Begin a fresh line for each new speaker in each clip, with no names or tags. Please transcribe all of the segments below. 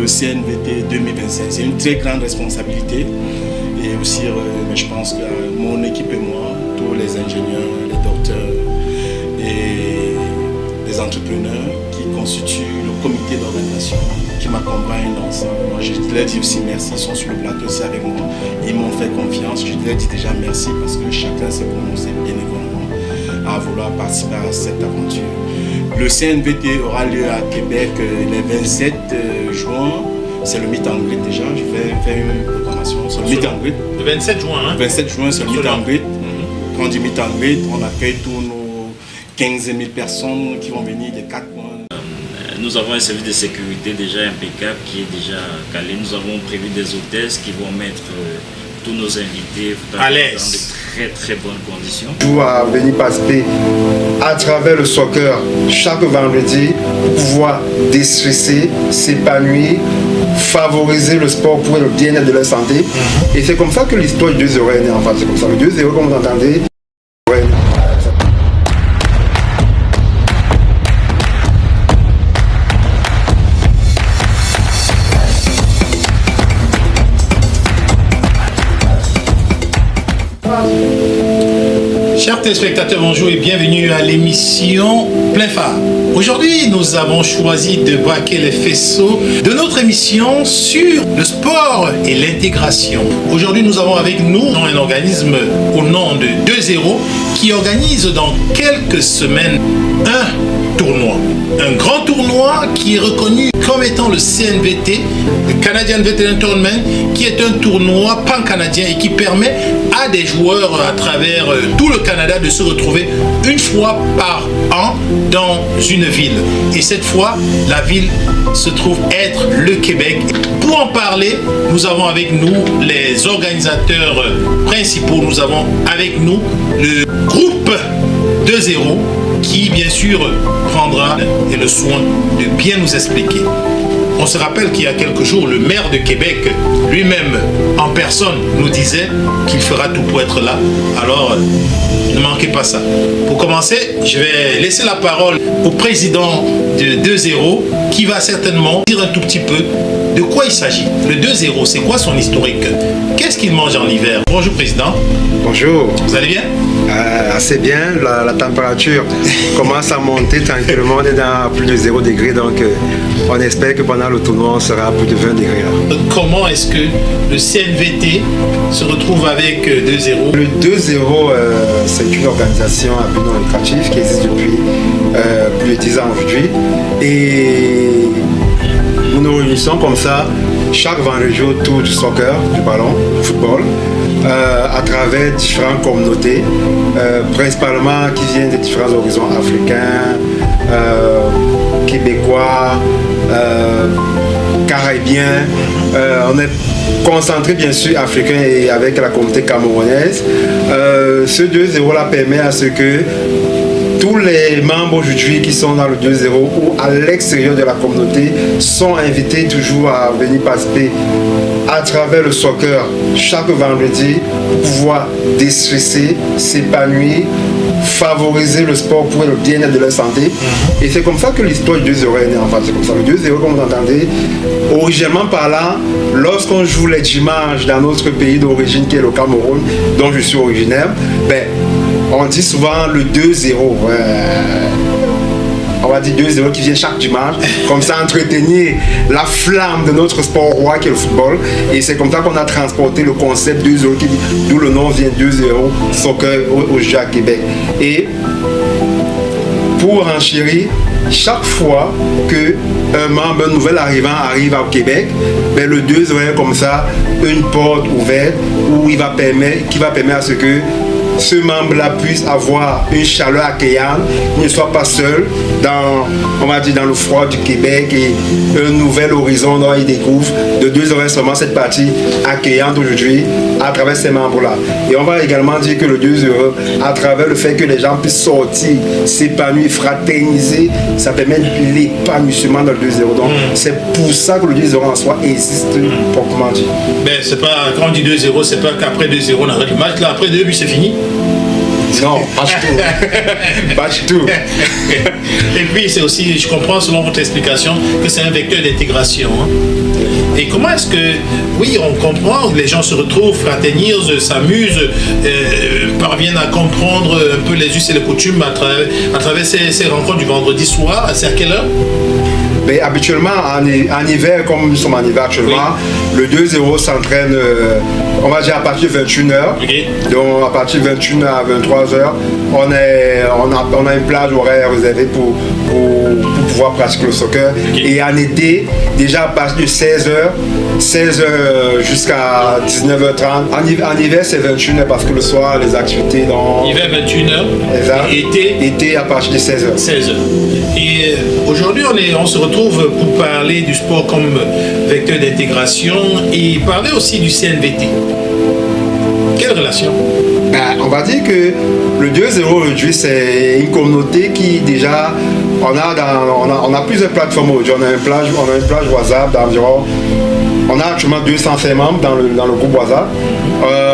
le CNVT 2025. C'est une très grande responsabilité. Et aussi, mais je pense que mon équipe et moi, tous les ingénieurs, les docteurs et les entrepreneurs qui constituent le comité d'organisation, qui m'accompagnent dans ça. Moi, je leur dis aussi merci, ils sont sur le plateau aussi avec moi. Ils m'ont fait confiance. Je leur dis déjà merci parce que chacun s'est prononcé bénévolement à vouloir participer à cette aventure. Le CNVT aura lieu à Québec le 27 juin. C'est le meet and greet déjà. Je vais faire une programmation. C'est le meet and greet.
Le 27 juin, hein?
Le 27 juin, c'est le meet and greet. Quand on dit meet and greet, on accueille tous nos 15 000 personnes qui vont venir des 4 coins.
Nous avons un service de sécurité déjà impeccable qui est déjà calé. Nous avons prévu des hôtesses qui vont mettre tous nos invités dans de très bonnes conditions.
Pour venir participer à travers le soccer chaque vendredi pour pouvoir déstresser, s'épanouir, favoriser le sport pour le bien-être de leur santé. Et c'est comme ça que l'histoire du 2-0 est née en fait. C'est comme ça. Le 2-0, comme vous entendez,
Chers téléspectateurs, bonjour et bienvenue à l'émission Plein Phare. Aujourd'hui, nous avons choisi de braquer les faisceaux de notre émission sur le sport et l'intégration. Aujourd'hui, nous avons avec nous un organisme au nom de 2-0 qui organise dans quelques semaines un tournoi. Un grand tournoi qui est reconnu comme étant le CNVT, le Canadian Veteran Tournament, qui est un tournoi pan-canadien et qui permet à des joueurs à travers tout le Canada de se retrouver une fois par an dans une ville. Et cette fois, la ville se trouve être le Québec. Pour en parler, nous avons avec nous les organisateurs principaux. Nous avons avec nous le groupe 2-0 qui, bien sûr, prendra le soin de bien nous expliquer. On se rappelle qu'il y a quelques jours, le maire de Québec lui-même, en personne, nous disait qu'il fera tout pour être là. Alors, ne manquez pas ça. Pour commencer, je vais laisser la parole au président de 2-0 qui va certainement dire un tout petit peu de quoi il s'agit. Le 2-0, c'est quoi son historique? Qu'est-ce qu'il mange en hiver? Bonjour, président.
Bonjour.
Vous allez bien?
Assez bien. La température commence à monter tranquillement. On est dans plus de 0 degré, donc on espère que pendant le tournoi, on sera à plus de 20 degrés. Là.
Comment est-ce que le CNVT se retrouve avec 2-0?
Le 2-0, c'est une organisation à but non lucratif qui existe depuis plus de 10 ans aujourd'hui. Et nous nous réunissons comme ça chaque vendredi autour du soccer, du ballon, du football, à travers différentes communautés, principalement qui viennent des différents horizons africains, québécois, caribéens. On est concentré bien sûr africain et avec la communauté camerounaise. Ce 2-0 là permet à ce que tous les membres aujourd'hui qui sont dans le 2-0 ou à l'extérieur de la communauté sont invités toujours à venir participer à travers le soccer chaque vendredi pour pouvoir déstresser, s'épanouir, favoriser le sport pour le bien-être de leur santé. Et c'est comme ça que l'histoire du 2-0 est née en fait. C'est comme ça. Le 2-0, comme vous entendez, originalement parlant, lorsqu'on joue les dimanches dans notre pays d'origine qui est le Cameroun, dont je suis originaire, ben, on dit souvent le 2-0. On va dire 2-0 qui vient chaque dimanche, comme ça entretenir la flamme de notre sport roi qui est le football. Et c'est comme ça qu'on a transporté le concept 2-0, d'où le nom vient 2-0, soccer au jeu à Québec. Et pour enchérir, chaque fois qu'un membre, un nouvel arrivant arrive au Québec, ben le 2-0 est comme ça une porte ouverte qui va permettre à ce que ce membre-là puisse avoir une chaleur accueillante, ne soit pas seul dans, on va dire, dans le froid du Québec et un nouvel horizon dont il découvre. De 2 seulement cette partie accueillante aujourd'hui à travers ces membres-là. Et on va également dire que le 2 à travers le fait que les gens puissent sortir, s'épanouir, fraterniser, ça permet l'épanouissement dans le 2-0. Donc c'est pour ça que le 2-0 en soi existe, proprement dit.
Ben, c'est pas, quand on dit 2-0, c'est pas qu'après 2-0 on arrête le match, là après 2 buts c'est fini.
Non, pas du tout. Pas du tout.
Et puis c'est aussi, je comprends selon votre explication, que c'est un vecteur d'intégration. Hein. Et comment est-ce que, oui, on comprend, les gens se retrouvent, fraternisent, s'amusent, parviennent à comprendre un peu les us et les coutumes à travers ces rencontres du vendredi soir. C'est à quelle heure?
Mais habituellement, en hiver, comme nous sommes en hiver actuellement, le 2-0 s'entraîne, on va dire à partir de 21h.
Okay.
Donc à partir de 21h à 23h, on a une plage horaire réservée pour pouvoir pratiquer le soccer. Okay. Et en été, déjà à partir de 16h jusqu'à 19h30. En hiver, c'est 21h parce que le soir, les activités dans...
Hiver, 21h.
Et été à partir de 16h.
16h. Et aujourd'hui, on se retrouve pour parler du sport comme vecteur d'intégration et parler aussi du CNVT. Quelle relation?
On va dire que le 2-0 aujourd'hui, c'est une communauté qui déjà, on a plusieurs plateformes aujourd'hui. On a une plage WhatsApp d'environ, on a actuellement 205 membres dans le groupe WhatsApp.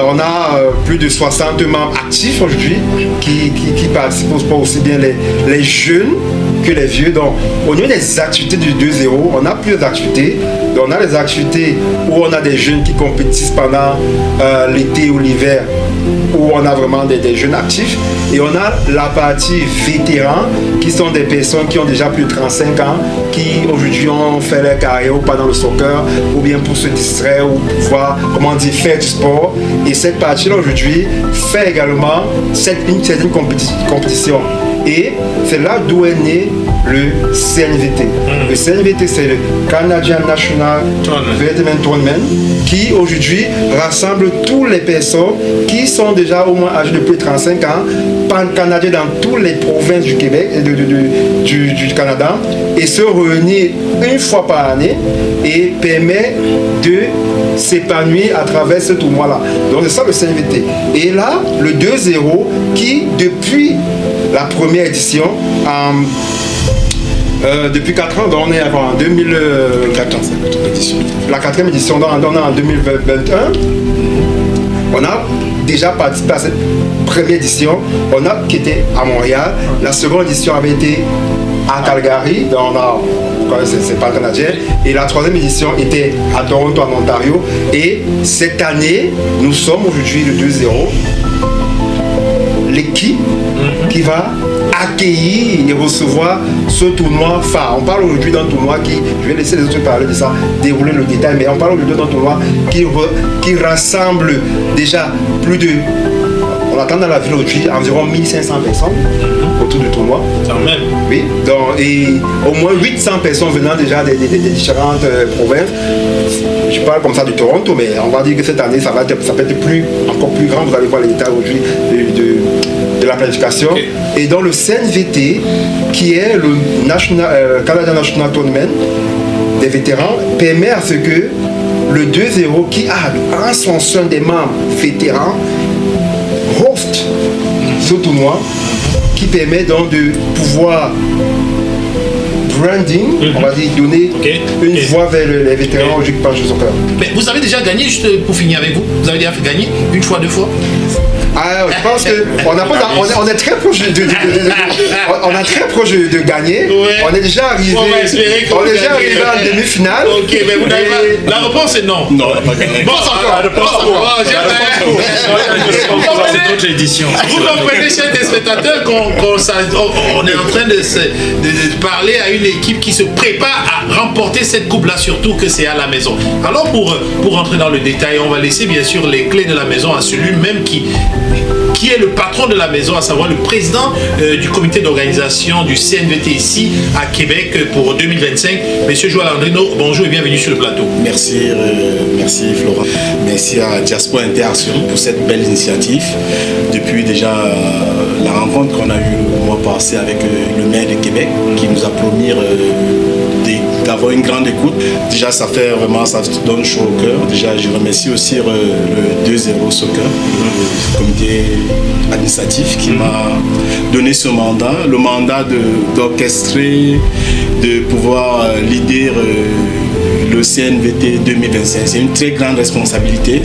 On a plus de 60 membres actifs aujourd'hui qui participent au sport, aussi bien les jeunes que les vieux. Donc, au niveau des activités du 2-0, on a plusieurs activités. Donc, on a les activités où on a des jeunes qui compétissent pendant l'été ou l'hiver, où on a vraiment des jeunes actifs. Et on a la partie vétérans, qui sont des personnes qui ont déjà plus de 35 ans, qui aujourd'hui ont fait leur carrière ou pendant le soccer, ou bien pour se distraire, ou pour pouvoir, faire du sport. Et cette partie-là aujourd'hui fait également une certaine compétition. Et c'est là d'où est né le CNVT. Le CNVT, c'est le Canadian National Veteran Tournament, qui aujourd'hui rassemble toutes les personnes qui sont déjà au moins âgées de plus de 35 ans, pan-canadiens dans toutes les provinces du Québec et du Canada, et se réunir une fois par année et permet de s'épanouir à travers ce tournoi-là. Donc c'est ça le CNVT. Et là, le 2-0 qui, depuis la première édition, depuis 4 ans, donc on est en 2014, la 4e édition, donc on est en 2021, on a déjà participé à cette première édition, qui était à Montréal. La seconde édition avait été à Calgary, donc c'est pas canadien, et la 3e édition était à Toronto, en Ontario. Et cette année, nous sommes aujourd'hui le 2-0, l'équipe qui va accueillir et recevoir ce tournoi phare. On parle aujourd'hui d'un tournoi qui, je vais laisser les autres parler de ça, dérouler le détail, mais on parle aujourd'hui d'un tournoi qui rassemble déjà plus de, on attend dans la ville aujourd'hui environ 1500 personnes autour du tournoi.
Quand même.
Oui, donc, et au moins 800 personnes venant déjà des différentes provinces. Je parle comme ça de Toronto, mais on va dire que cette année, ça peut être encore plus grand. Vous allez voir les détails aujourd'hui de la planification. Okay. Et dans le CNVT, qui est le Canadian National Tournament des vétérans, permet à ce que le 2-0, qui a en son sein des membres vétérans, host ce tournoi, qui permet donc de pouvoir branding, on va dire donner une voix vers les vétérans qui parlent du soccer.
Mais vous avez déjà gagné, juste pour finir avec vous, vous avez déjà fait gagner une fois, 2 fois?
Je pense qu'on est très proche on est très proche de gagner. Ouais. On est déjà arrivé en demi-finale.
Ok, mais vous n'avez pas. La réponse est non.
Non, on n'a pas gagné.
Bon, encore.
C'est d'autres éditions.
Vous comprenez, chers téléspectateurs, qu'on est en train de parler à une équipe qui se prépare à remporter cette coupe-là, surtout que c'est à la maison. Alors, pour rentrer dans le détail, on va laisser bien sûr les clés de la maison à celui-même qui est le patron de la maison, à savoir le président du comité d'organisation du CNVT ici à Québec pour 2025. Monsieur Joël Andrino, bonjour et bienvenue sur le plateau.
Merci Florent. Merci à Diaspora Interaction pour cette belle initiative. Depuis déjà la rencontre qu'on a eue le mois passé avec le maire de Québec, qui nous a promis d'avoir une grande écoute. Déjà, ça donne chaud au cœur. Déjà, je remercie aussi le 2-0 Soccer, le comité administratif qui m'a donné ce mandat, le mandat d'orchestrer, de pouvoir leader le CNVT 2025. C'est une très grande responsabilité.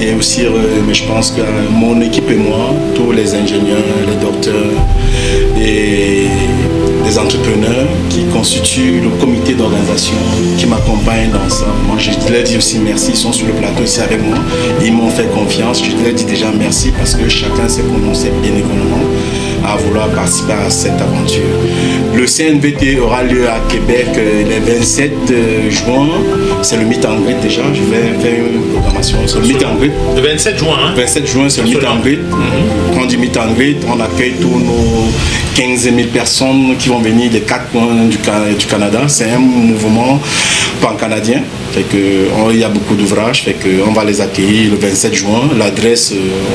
Et aussi, mais je pense que mon équipe et moi, tous les ingénieurs, les docteurs et les entrepreneurs qui constituent le comité d'organisation qui m'accompagne accompagnent dans ça. Moi, je leur dis aussi merci. Ils sont sur le plateau ici avec moi. Ils m'ont fait confiance. Je leur dis déjà merci parce que chacun s'est prononcé bénévolement à vouloir participer à cette aventure. Le CNVT aura lieu à Québec le 27 juin. C'est le meet and greet déjà. Je vais faire une programmation sur le meet and greet.
Le 27 juin, hein?
27 juin, c'est le meet and greet. Quand on dit meet and greet, on accueille tous nos 15 000 personnes qui vont venir des 4 coins du Canada. C'est un mouvement pan-canadien. Il y a beaucoup d'ouvrages. On va les accueillir le 27 juin. L'adresse,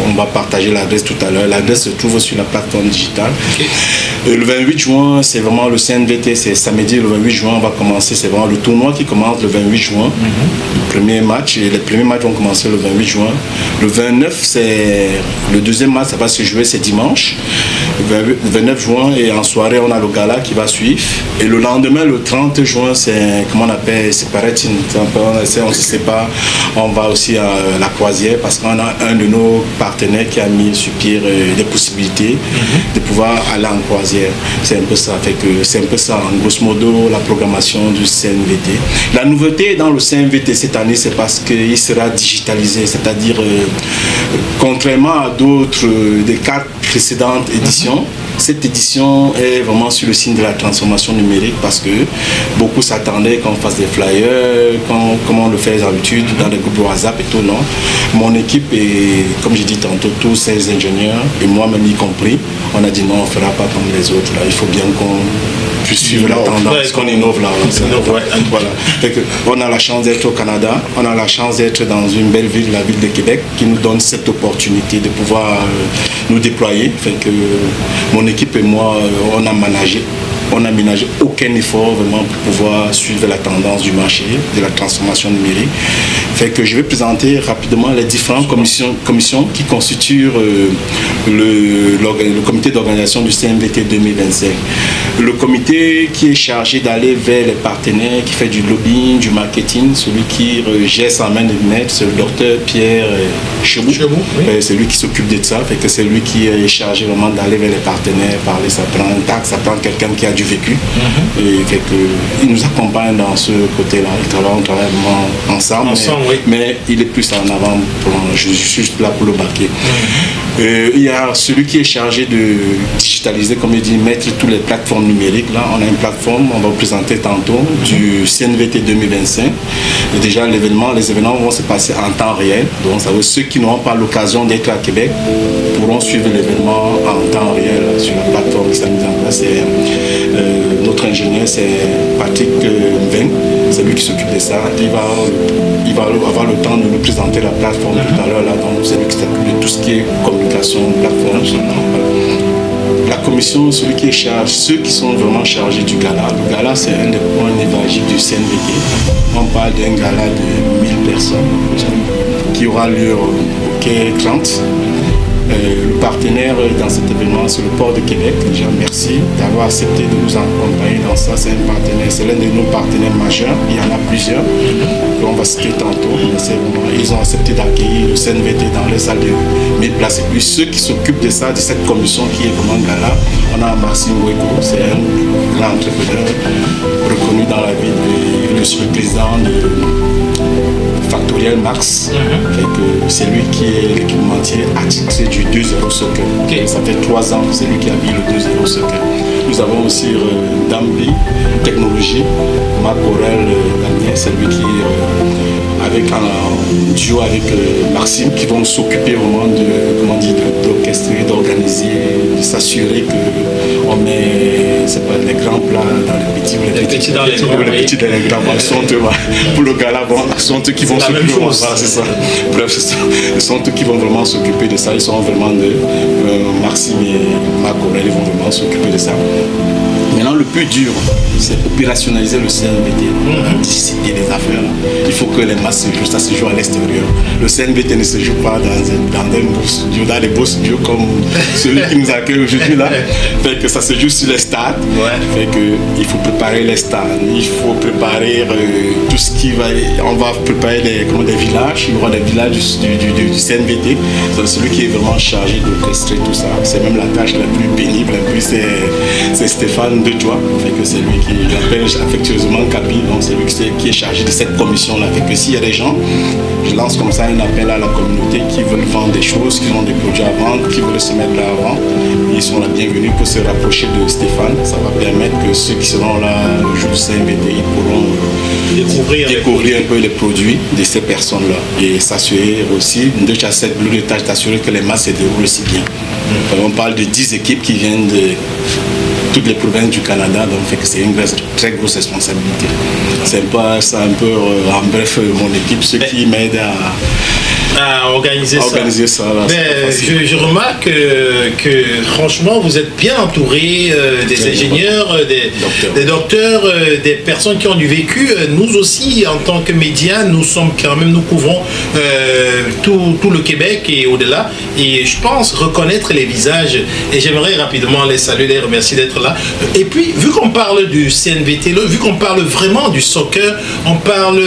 on va partager l'adresse tout à l'heure. L'adresse se trouve sur la plateforme digitale. Okay. Le 28 juin, c'est vraiment le CNVT. C'est samedi, le 28 juin, on va commencer. C'est vraiment le tournoi qui commence le 28 juin. Le premier match. Et les premiers matchs vont commencer le 28 juin. Le 29, c'est le deuxième match. Ça va se jouer, c'est dimanche. Le 29 juin. Et en soirée, on a le gala qui va suivre. Et le lendemain, le 30 juin, c'est, comment on appelle, c'est paraît-il, on ne sait pas. On va aussi à la croisière parce qu'on a un de nos partenaires qui a mis sur pied des possibilités de pouvoir aller en croisière. C'est un peu ça. C'est un peu ça, en grosso modo, la programmation du CNVT. La nouveauté dans le CNVT cette année, c'est parce qu'il sera digitalisé. C'est-à-dire, contrairement à d'autres des 4 précédentes éditions, cette édition est vraiment sur le signe de la transformation numérique parce que beaucoup s'attendaient qu'on fasse des flyers, comme on le fait d'habitude dans les groupes WhatsApp et tout, non. Mon équipe et, comme j'ai dit tantôt, tous ces ingénieurs, et moi-même y compris, on a dit non, on ne fera pas comme les autres. Là. Il faut bien qu'on puisse suivre la tendance, qu'on innove là. Voilà. On a la chance d'être au Canada, on a la chance d'être dans une belle ville, la ville de Québec, qui nous donne cette opportunité de pouvoir nous déployer. Mon équipe et moi, on n'a ménagé aucun effort vraiment pour pouvoir suivre la tendance du marché, de la transformation numérique. Je vais présenter rapidement les différentes commissions qui constituent le comité d'organisation du CNVT 2025. Le comité qui est chargé d'aller vers les partenaires, qui fait du lobbying, du marketing, celui qui gère sa main de maître, c'est le docteur Pierre Chebou. Oui. C'est lui qui s'occupe de ça. C'est lui qui est chargé vraiment d'aller vers les partenaires, parler, ça prend un taxe, ça prend quelqu'un qui a du vécu. Et il nous accompagne dans ce côté-là. On travaille vraiment ensemble. Oui. Mais il est plus en avant. Je suis juste là pour le baquer. Il y a celui qui est chargé de digitaliser, comme il dit, mettre toutes les plateformes numériques. Là, on a une plateforme, on va vous présenter tantôt, du CNVT 2025. Et déjà, les événements vont se passer en temps réel. Donc, ça veut dire ceux qui n'auront pas l'occasion d'être à Québec pourront suivre l'événement en temps réel sur la plateforme qui s'est mise en place. Notre ingénieur, c'est Patrick Mveng. C'est lui qui s'occupe de ça. Il va avoir le temps de nous présenter la plateforme tout à l'heure. Donc, c'est lui qui s'occupe de tout ce qui est communication, plateforme. La commission, celui qui est chargé, ceux qui sont vraiment chargés du gala. Le gala, c'est un des points névralgiques du CNVT. On parle d'un gala de 1000 personnes qui aura lieu au Quai 30. Le partenaire dans cet événement, c'est le Port de Québec. Déjà, merci d'avoir accepté de nous accompagner dans ça. C'est un partenaire, c'est l'un de nos partenaires majeurs. Il y en a plusieurs qu'on va citer tantôt. Ils ont accepté d'accueillir le CNVT dans les salles de 1000 places. Et puis ceux qui s'occupent de ça, de cette commission qui est vraiment gala, on a Maxime Wego, c'est un grand entrepreneur reconnu dans la ville. Je suis le président de Factoriel Max. C'est lui qui est l'équipementier attitré du 2.0 Soccer. Ça fait 3 ans que c'est lui qui a mis le 2.0 Soccer. Nous avons aussi Dambi Technologie, Marc Aurel Damien, c'est lui qui avec un duo avec Maxime qui vont s'occuper vraiment d'orchestrer, d'organiser, de s'assurer qu'on met les grands plats dans les petits, les petits dans les grands. Pour le gala, sont eux qui vont s'occuper de ça. C'est ça. Bref, c'est ça. Ils sont eux qui vont vraiment s'occuper de ça. Ils sont vraiment Maxime et Marc Aurel, ils vont vraiment s'occuper de ça. Maintenant, le plus dur, c'est opérationnaliser le CNVT, anticiper les affaires. Il faut que les matchs se jouent, ça se joue à l'extérieur. Le CNVT ne se joue pas dans les beaux studios comme celui qui nous accueille aujourd'hui là. Fait que ça se joue sur les stades. Fait que il faut préparer les stades, il faut préparer tout ce qui va... On va préparer des villages. Il y aura des villages du CNVT. C'est celui qui est vraiment chargé d'orchestrer tout ça. C'est même la tâche la plus pénible. Et puis c'est Stéphane Dejoie. C'est lui qui appelle affectueusement Kaby. Donc c'est lui qui est chargé de cette commission-là. S'il y a des gens, je lance comme ça un appel à la communauté qui veulent vendre des choses, qui ont des produits à vendre, qui veulent se mettre là avant. Ils sont la bienvenue pour se rapprocher de Stéphane. Ça va permettre que ceux qui seront là le jour du CNVT, ils pourront découvrir un peu les produits de ces personnes-là et s'assurer aussi, de cette bleu de tâche, d'assurer que les matchs se déroulent aussi bien. On parle de 10 équipes qui viennent de toutes les provinces du Canada, donc c'est une très grosse responsabilité. C'est un peu en bref mon équipe, ceux qui m'aident
à organiser ça.
Là,
je remarque que franchement vous êtes bien entouré des ingénieurs, des docteurs, des personnes qui ont du vécu. Nous aussi en tant que médias, nous couvrons tout le Québec et au-delà. Et je pense reconnaître les visages. Et j'aimerais rapidement les saluer, les remercier d'être là. Et puis vu qu'on parle du CNVT, vu qu'on parle vraiment du soccer, on parle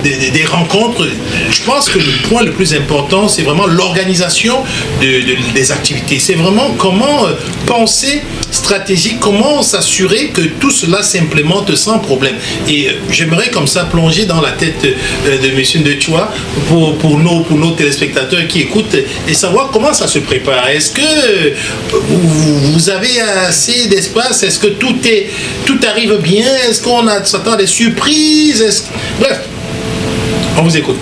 des rencontres. Je pense que le point le plus important, c'est vraiment l'organisation des activités. C'est vraiment comment penser stratégique, comment s'assurer que tout cela s'implémente sans problème. Et j'aimerais comme ça plonger dans la tête de M. Dejoie pour nos téléspectateurs qui écoutent et savoir comment ça se prépare. Est-ce que vous avez assez d'espace? Est-ce que tout arrive bien? Est-ce qu'on s'attend à des surprises? Bref, on vous écoute.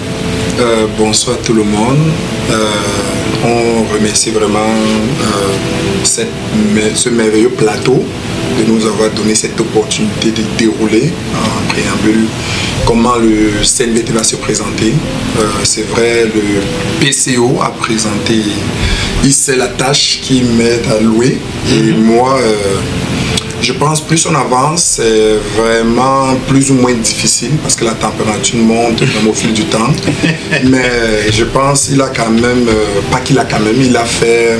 Bonsoir tout le monde. On remercie vraiment ce merveilleux plateau de nous avoir donné cette opportunité de dérouler en préambule comment le CNVT va se présenter. C'est vrai, le PCO a présenté, c'est la tâche qui m'aide à louer. Et moi, je pense plus on avance, c'est vraiment plus ou moins difficile parce que la température monte même au fil du temps. Mais je pense qu'il a quand même, il a fait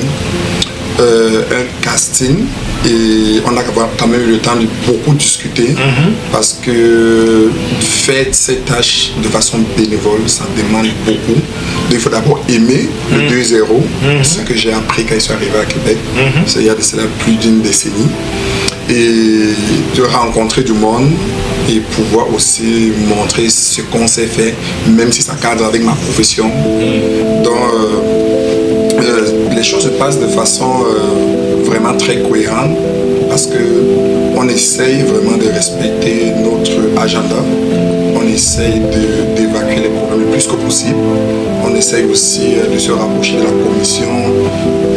un casting et on a quand même eu le temps de beaucoup discuter parce que faire cette tâche de façon bénévole, ça demande beaucoup. Donc, il faut d'abord aimer le 2-0, ce que j'ai appris quand je suis arrivé à Québec, c'est il y a de cela plus d'une décennie. Et de rencontrer du monde et pouvoir aussi montrer ce qu'on sait faire, même si ça cadre avec ma profession. Donc, les choses se passent de façon vraiment très cohérente parce qu'on essaye vraiment de respecter notre agenda. On essaye d'évacuer les problèmes le plus que possible. On essaye aussi de se rapprocher de la commission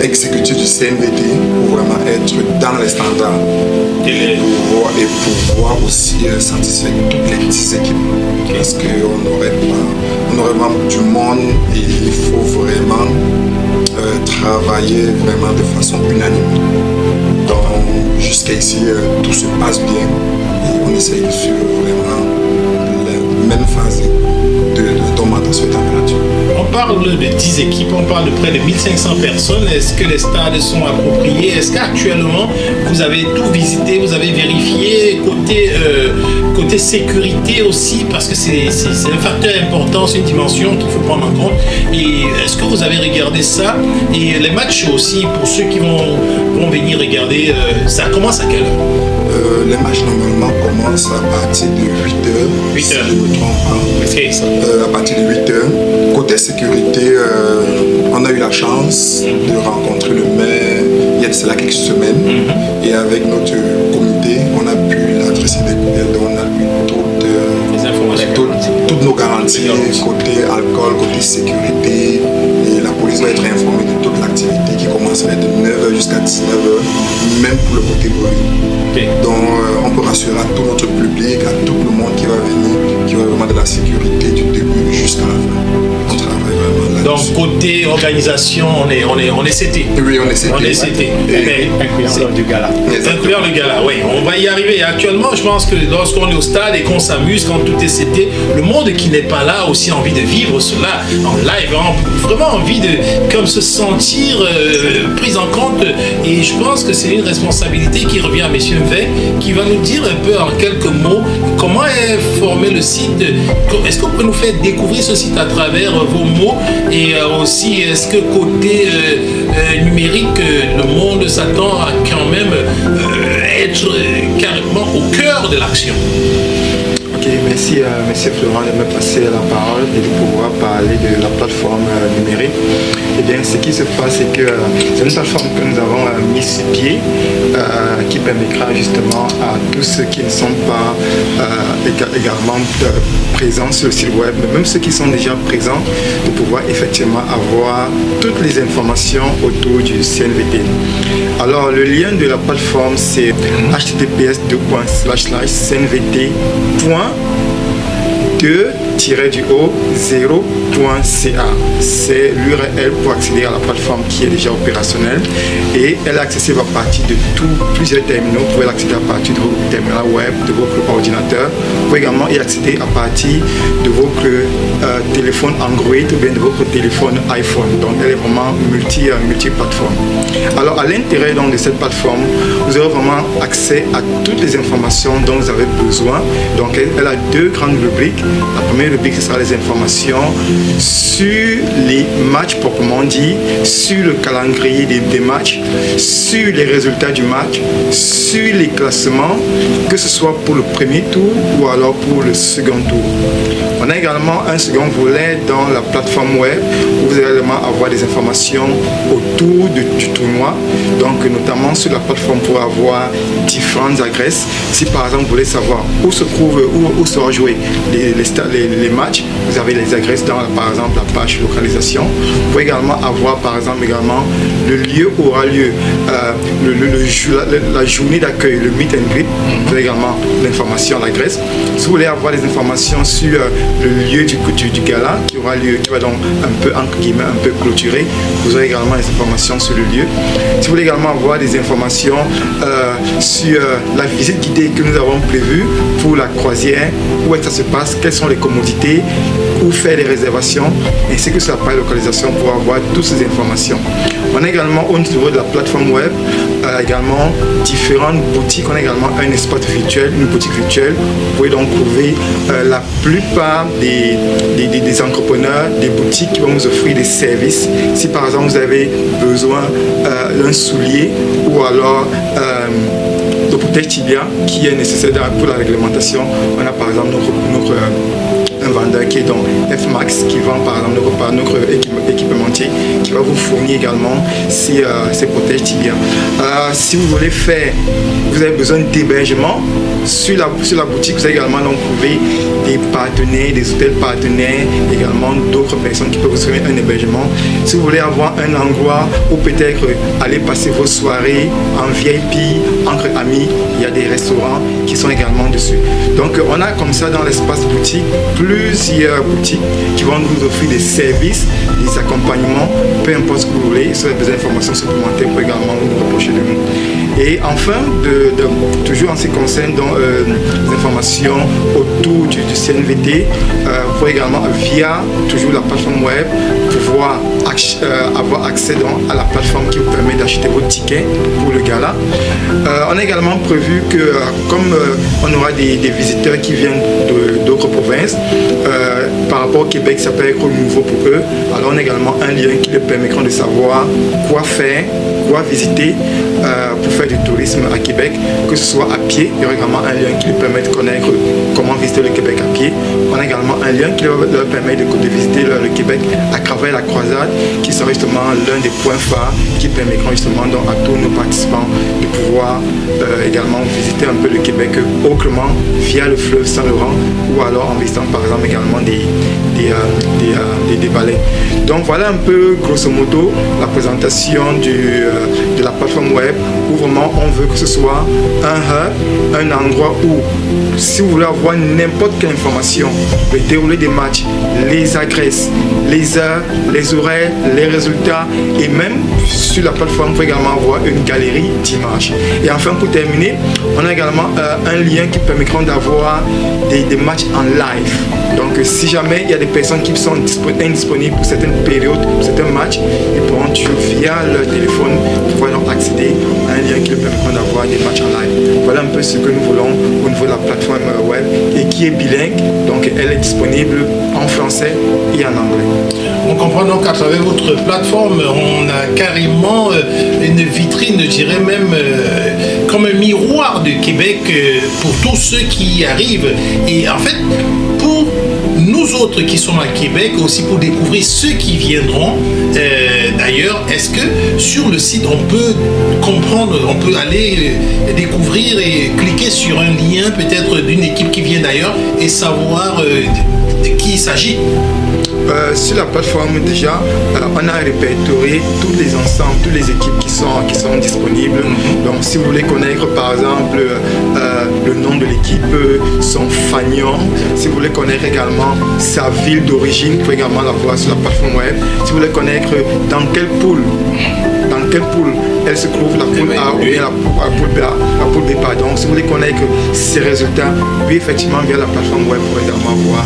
exécutive du CNVT pour vraiment être dans les standards et pouvoir aussi satisfaire toutes les petites équipes. Parce qu'on aurait vraiment du monde et il faut vraiment travailler vraiment de façon unanime. Donc jusqu'à ici, tout se passe bien et on essaye de suivre vraiment la même phase d'augmentation de température.
On parle de 10 équipes, on parle de près de 1500 personnes. Est-ce que les stades sont appropriés? Est-ce qu'actuellement vous avez tout visité, vous avez vérifié côté sécurité aussi, parce que c'est un facteur important, c'est une dimension qu'il faut prendre en compte. Et est-ce que vous avez regardé ça? Et les matchs aussi, pour ceux qui vont venir regarder, ça commence à quelle heure?
Les matchs normalement commencent à partir de 8h. 8h. Si je ne me trompe pas. À partir de 8h. Côté sécurité, on a eu la chance de rencontrer le maire il y a de cela quelques semaines. Et avec notre comité, on a pu l'adresser des courriels, donc on a eu toutes nos garanties, côté alcool, côté sécurité. Et la police va être informée de toute l'activité qui commencerait de 9h jusqu'à 19h, même pour le côté bruit. Donc on peut rassurer à tout notre public, à tout le monde qui va venir, qui va vraiment de la sécurité du début jusqu'à la fin. On travaille vraiment là-dessus.
Donc côté organisation, on est CT.
Oui, on est CT.
On est CT.
Incluant du gala.
Incluant le gala, oui. On va y arriver. Actuellement, je pense que lorsqu'on est au stade et qu'on s'amuse, quand tout est CT, le monde qui n'est pas là a aussi envie de vivre cela en live, vraiment envie de comme se sentir pris en compte. Et je pense que c'est une responsabilité qui revient à M. Mveng, qui va nous dire un peu en quelques mots comment est formé le site. Est-ce que vous pouvez nous faire découvrir ce site à travers vos mots, et aussi est-ce que côté numérique, le monde s'attend à quand même être carrément au cœur de l'action?
Ok, merci Monsieur Florent de me passer la parole et de pouvoir parler de la plateforme numérique. Eh bien, ce qui se passe, c'est que c'est une plateforme que nous avons mise sur pied qui permettra justement à tous ceux qui ne sont pas également présents sur le site web, mais même ceux qui sont déjà présents, de pouvoir effectivement avoir toutes les informations autour du CNVT. Alors, le lien de la plateforme, c'est https://cnvt.2-0.ca. C'est l'URL pour accéder à la plateforme qui est déjà opérationnelle, et elle est accessible à partir de plusieurs terminaux. Vous pouvez l'accéder à partir de votre terminal web, de votre ordinateur. Vous pouvez également y accéder à partir de votre téléphone Android ou bien de votre téléphone iPhone. Donc elle est vraiment multi-plateforme. Alors à l'intérieur de cette plateforme, vous aurez vraiment accès à toutes les informations dont vous avez besoin. Donc elle a deux grandes rubriques. La première rubrique, ce sera les informations sur les matchs proprement dit, sur le calendrier des matchs, sur les résultats du match, sur les classements, que ce soit pour le premier tour ou alors pour le second tour. On a également un second volet dans la plateforme web où vous allez également avoir des informations autour du tournoi. Donc notamment sur la plateforme pour avoir différentes adresses. Si par exemple vous voulez savoir où se trouve, où seront joués les matchs, vous avez les adresses dans par exemple la page localisation. Vous pouvez également avoir par exemple le lieu où aura lieu la journée d'accueil, le meet and greet. Vous avez également l'information, l'adresse. Si vous voulez avoir des informations sur le lieu du gala qui aura lieu, qui va donc un peu entre guillemets un peu clôturé, vous aurez également les informations sur le lieu. Si vous voulez également avoir des informations sur la visite guidée que nous avons prévue pour la croisière, où est-ce que ça se passe, quelles sont les commodités, où faire les réservations, ainsi que sur la page localisation pour avoir toutes ces informations. On a également au niveau de la plateforme web également différentes boutiques. On a également un espace virtuel, une boutique virtuelle. Vous pouvez donc trouver la plupart des entrepreneurs, des boutiques qui vont vous offrir des services. Si par exemple vous avez besoin d'un soulier ou alors de protège tibia qui est nécessaire pour la réglementation, on a par exemple un vendeur qui est dans F-Max qui vend par exemple notre équipementier qui va vous fournir également ces protèges tibia. Si vous voulez vous avez besoin d'hébergement sur la boutique, vous allez également donc trouver des partenaires, des hôtels partenaires, également d'autres personnes qui peuvent vous offrir un hébergement. Si vous voulez avoir un endroit où peut-être aller passer vos soirées en VIP entre amis, il y a des restaurants qui sont également dessus. Donc on a comme ça dans l'espace boutique plusieurs boutiques qui vont nous offrir des services, des accompagnements, peu importe ce que vous voulez. Si vous avez besoin d'informations supplémentaires, vous pouvez également nous rapprocher de nous. Et enfin, toujours en ce qui concerne les informations autour du CNVT, vous pouvez également via toujours la plateforme web pouvoir avoir accès à la plateforme qui vous permet d'acheter vos tickets pour le gala. On a également prévu que comme on aura des visiteurs qui viennent d'autres provinces, par rapport au Québec, ça peut être nouveau pour eux. Alors on a également un lien qui leur permettra de savoir quoi faire, quoi visiter pour faire du tourisme à Québec, que ce soit à pied. Il y aura également un lien qui leur permet de connaître comment visiter le Québec à pied. On a également un lien qui leur permet de visiter le Québec à travers la croisade, qui sera justement l'un des points phares qui permettront justement donc à tous nos participants de pouvoir également visiter un peu le Québec autrement via le fleuve Saint-Laurent, ou alors en visitant par exemple également des baleines. Donc voilà un peu grosso modo la présentation de la plateforme web, où vraiment on veut que ce soit un hub, un endroit où si vous voulez avoir n'importe quelle information le déroulé des matchs, les adresses, les heures, les horaires, les résultats et même sur la plateforme, vous pouvez également voir une galerie d'images. Et enfin, pour terminer, on a également un lien qui permettra d'avoir des matchs en live. Donc, si jamais il y a des personnes qui sont indisponibles pour certaines périodes, pour certains matchs, ils pourront via leur téléphone pouvoir donc accéder à un lien qui leur permettra d'avoir des matchs en live. Voilà un peu ce que nous voulons au niveau de la plateforme web et qui est bilingue. Donc, elle est disponible en français et en anglais.
On comprend donc qu'à travers votre plateforme, on a carrément une vitrine, je dirais même comme un miroir de Québec pour tous ceux qui y arrivent. Et en fait, pour nous autres qui sommes à Québec, aussi pour découvrir ceux qui viendront d'ailleurs, est-ce que sur le site on peut comprendre, on peut aller découvrir et cliquer sur un lien peut-être d'une équipe qui vient d'ailleurs et savoir de qui il s'agit?
Sur la plateforme déjà, on a répertorié tous les ensembles, toutes les équipes qui sont disponibles. Donc si vous voulez connaître par exemple le nom de l'équipe, son fanion, si vous voulez connaître également sa ville d'origine, vous pouvez également la voir sur la plateforme web. Si vous voulez connaître dans quelle poule elle se trouve, la poule A ou bien la poule B, pardon. Si vous voulez connaître ces résultats, oui, effectivement, via la plateforme web, vous pouvez également voir.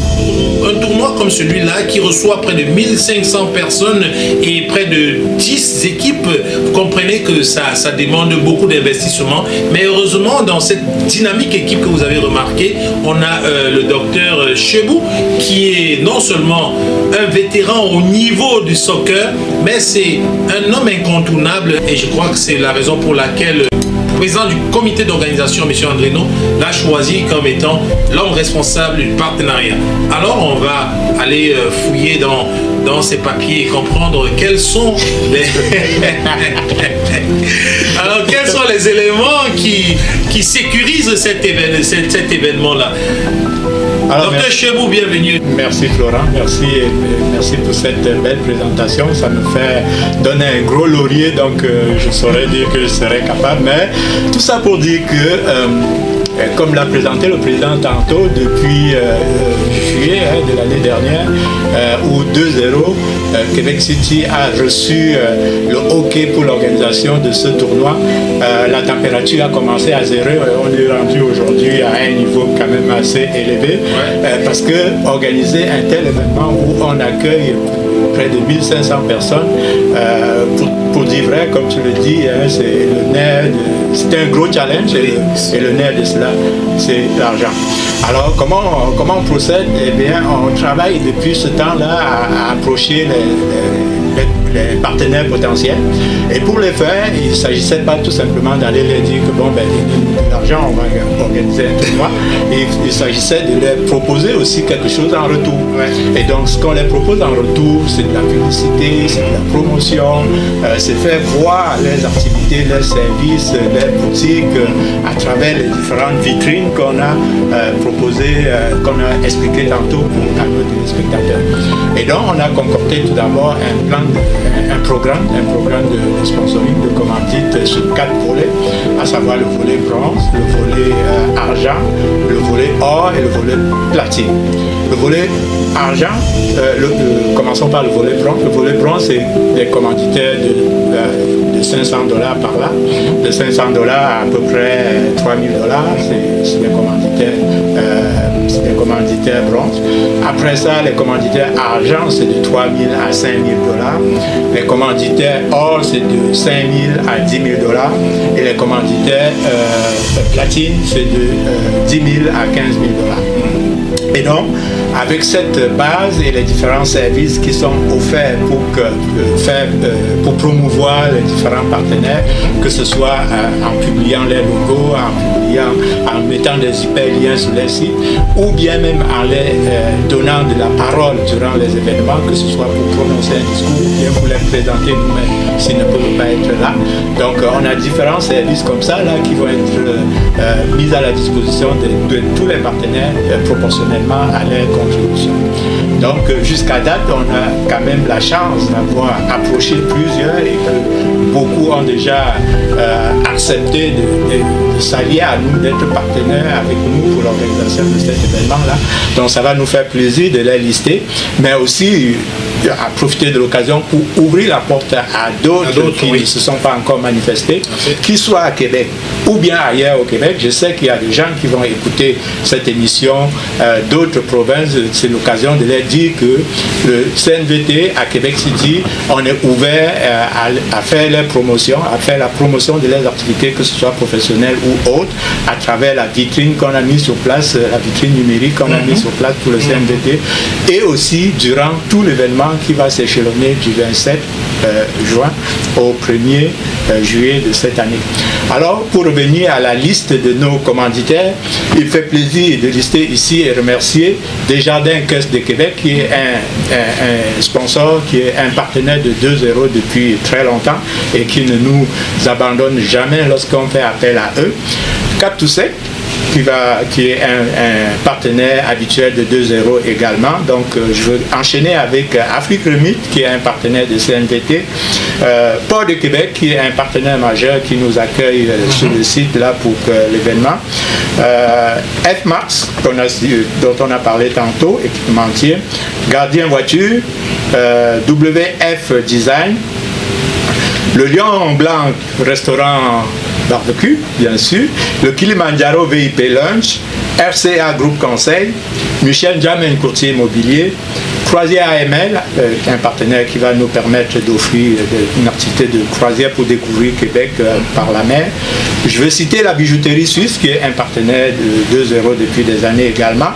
Un tournoi comme celui-là qui reçoit près de 1500 personnes et près de 10 équipes, vous comprenez que ça demande beaucoup d'investissement. Mais heureusement, dans cette dynamique équipe que vous avez remarqué, on a le docteur Chebou qui est non seulement un vétéran au niveau du soccer, mais c'est un homme incontournable et je crois que c'est la raison pour laquelle le président du comité d'organisation, M. Andreno, l'a choisi comme étant l'homme responsable du partenariat. Alors on va aller fouiller dans ces papiers et comprendre quels sont les alors quels sont les éléments qui sécurisent cet événement-là. Docteur Chebou, bienvenue.
Merci Florent, merci pour cette belle présentation. Ça me fait donner un gros laurier, donc je saurais dire que je serais capable. Mais tout ça pour dire que, comme l'a présenté le président tantôt, depuis juillet de l'année dernière, où 2-0, Québec City a reçu le hockey pour l'organisation de ce tournoi. La température a commencé à 0 et on est rendu aujourd'hui à un niveau quand même assez élevé. Parce que organiser un tel événement où on accueille près de 1500 personnes, pour dire vrai, comme tu le dis, hein, c'est un gros challenge et le nerf de cela, c'est l'argent. Alors comment on procède? Eh bien, on travaille depuis ce temps-là à approcher les partenaires potentiels. Et pour les faire, il ne s'agissait pas tout simplement d'aller leur dire que bon, ben, l'argent, on va organiser un tournoi. Il s'agissait de leur proposer aussi quelque chose en retour. Et donc, ce qu'on leur propose en retour, c'est de la publicité, c'est de la promotion, c'est faire voir leurs activités, leurs services, leurs boutiques à travers les différentes vitrines qu'on a proposées, qu'on a expliquées tantôt à nos téléspectateurs. Et donc, on a concocté tout d'abord un programme de sponsoring, de commandite sur 4 volets, à savoir le volet bronze, le volet argent, le volet or et le volet platine. Le volet argent, commençons par le volet bronze. Le volet bronze, c'est des commanditaires de $500 par là. De $500 à peu près $3000, c'est des commanditaires bronze. Après ça, les commanditaires argent, c'est de $3000 à $5000. Les commanditaires or, c'est de $5000 à $10 000. Et les commanditaires platine, c'est de $10 000 à $15 000. Et donc, avec cette base et les différents services qui sont offerts pour promouvoir les différents partenaires, que ce soit en publiant les logos, en mettant des hyperliens sur les sites, ou bien même en les donnant de la parole durant les événements, que ce soit pour prononcer un discours ou bien pour les présenter nous-mêmes s'ils ne peuvent pas être là. Donc on a différents services comme ça là, qui vont être mis à la disposition de tous les partenaires proportionnellement à leur contribution. Donc jusqu'à date, on a quand même la chance d'avoir approché plusieurs et que beaucoup ont déjà accepté de s'allier à nous, d'être partenaires avec nous pour l'organisation de cet événement-là. Donc ça va nous faire plaisir de les lister, mais aussi à profiter de l'occasion pour ouvrir la porte à d'autres qui ne se sont pas encore manifestés, qu'ils soient à Québec ou bien ailleurs au Québec. Je sais qu'il y a des gens qui vont écouter cette émission d'autres provinces. C'est l'occasion de leur dire que le CNVT à Québec City, on est ouvert à faire leur promotion, à faire la promotion de leurs activités, que ce soit professionnelles ou autres, à travers la vitrine qu'on a mise sur place, la vitrine numérique qu'on a mise sur place pour le CNVT, et aussi durant tout l'événement qui va s'échelonner du 27 juin au 1er juillet de cette année. Alors, pour revenir à la liste de nos commanditaires, il fait plaisir de lister ici et remercier Desjardins Caisse de Québec, qui est un sponsor, qui est un partenaire de 2-0 depuis très longtemps et qui ne nous abandonne jamais lorsqu'on fait appel à eux. Cap Toussec, qui est un partenaire habituel de 2-0 également. Donc je veux enchaîner avec Afrique Remit, qui est un partenaire de CNVT, Port de Québec, qui est un partenaire majeur qui nous accueille sur le site là pour l'événement, F-Max, dont on a parlé tantôt, équipementier, Gardien Voiture, WF Design, le Lion Blanc Restaurant Barbecue, bien sûr, le Kilimanjaro VIP Lunch, RCA Groupe Conseil, Michel Jamen Courtier Immobilier, Croisière AML, un partenaire qui va nous permettre d'offrir une activité de croisière pour découvrir Québec par la mer. Je veux citer la Bijouterie Suisse, qui est un partenaire de 2-0 depuis des années également.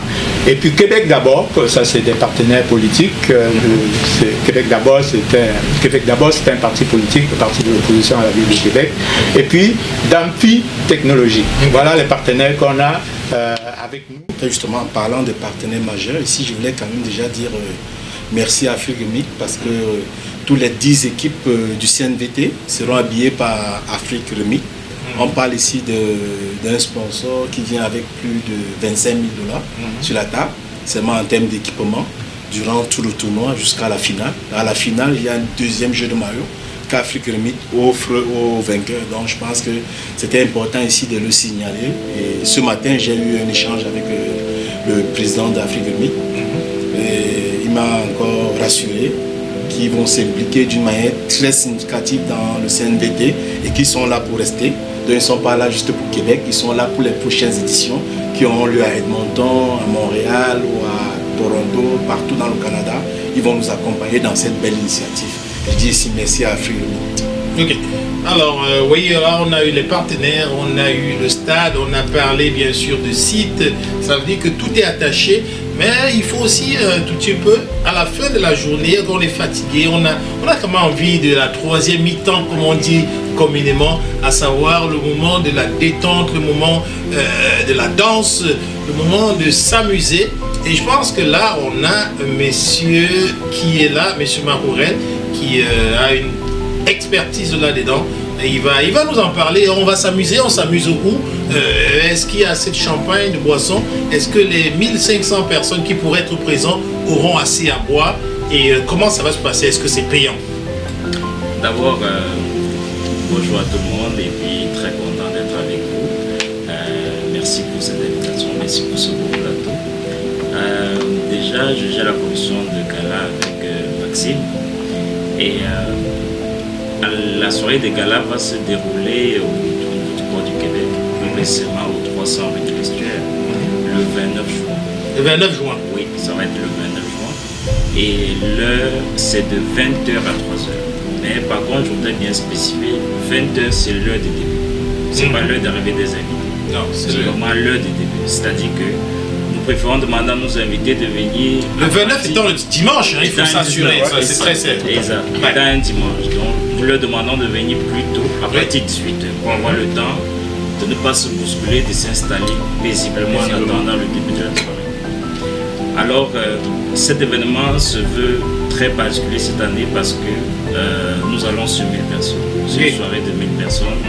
Et puis Québec d'abord, ça c'est des partenaires politiques. Québec d'abord, c'est un parti politique, le parti de l'opposition à la ville de Québec. Et puis Damphi Technologies. Voilà les partenaires qu'on a avec nous.
Justement, en parlant de partenaires majeurs, ici je voulais quand même déjà dire merci à Afrique Remit, parce que tous les 10 équipes du CNVT seront habillées par Afrique Remit. On parle ici d'un sponsor qui vient avec plus de 25 000 $ sur la table, seulement en termes d'équipement, durant tout le tournoi jusqu'à la finale. À la finale, il y a un deuxième jeu de maillot qu'Afrique Remit offre aux vainqueurs. Donc je pense que c'était important ici de le signaler. Et ce matin, j'ai eu un échange avec le président d'Afrique Remit. Et il m'a encore rassuré qu'ils vont s'impliquer d'une manière très significative dans le CNVT et qu'ils sont là pour rester. Donc ils ne sont pas là juste pour Québec, ils sont là pour les prochaines éditions qui auront lieu à Edmonton, à Montréal ou à Toronto, partout dans le Canada. Ils vont nous accompagner dans cette belle initiative. Je dis ici merci à Afrique Remit.
Ok. Alors, oui, là, on a eu les partenaires, on a eu le stade, on a parlé bien sûr de site. Ça veut dire que tout est attaché, mais il faut aussi tout petit peu, à la fin de la journée, quand on est fatigué, on a quand même envie de la troisième mi-temps, comme on dit communément, à savoir le moment de la détente, le moment de la danse, le moment de s'amuser. Et je pense que là, on a un monsieur qui est là, monsieur Marourel, qui a une expertise là-dedans. Il va nous en parler, on va s'amuser, on s'amuse où? Est-ce qu'il y a assez de champagne, de boissons? Est-ce que les 1500 personnes qui pourraient être présentes auront assez à boire? Et comment ça va se passer? Est-ce que c'est payant?
D'abord, bonjour à tout le monde et puis très content d'être avec vous. Merci pour cette invitation, merci pour ce beau plateau. Déjà, je gère la commission de gala avec Maxime et la soirée des galas va se dérouler au niveau du port du Québec, précisément au 300 rue de l'Estuaire, le 29 juin.
Le 29 juin? Oui,
ça va être le 29 juin. Et l'heure, c'est de 20h à 3h. Mais par contre, je voudrais bien spécifier, 20h, c'est l'heure du début. C'est pas l'heure d'arrivée des invités.
Non, c'est
vraiment l'heure du début. C'est-à-dire que nous préférons demander à nos invités de venir...
Le 29 étant le dimanche, il faut s'assurer, c'est très simple.
Exact, dans un dimanche. Donc, nous leur demandons de venir plus tôt, à partir de 18h, pour avoir le temps de ne pas se bousculer, de s'installer paisiblement en attendant le début de la soirée. Alors, cet événement se veut très particulier cette année parce que nous allons sur 1000 personnes. C'est une soirée de 1000 personnes.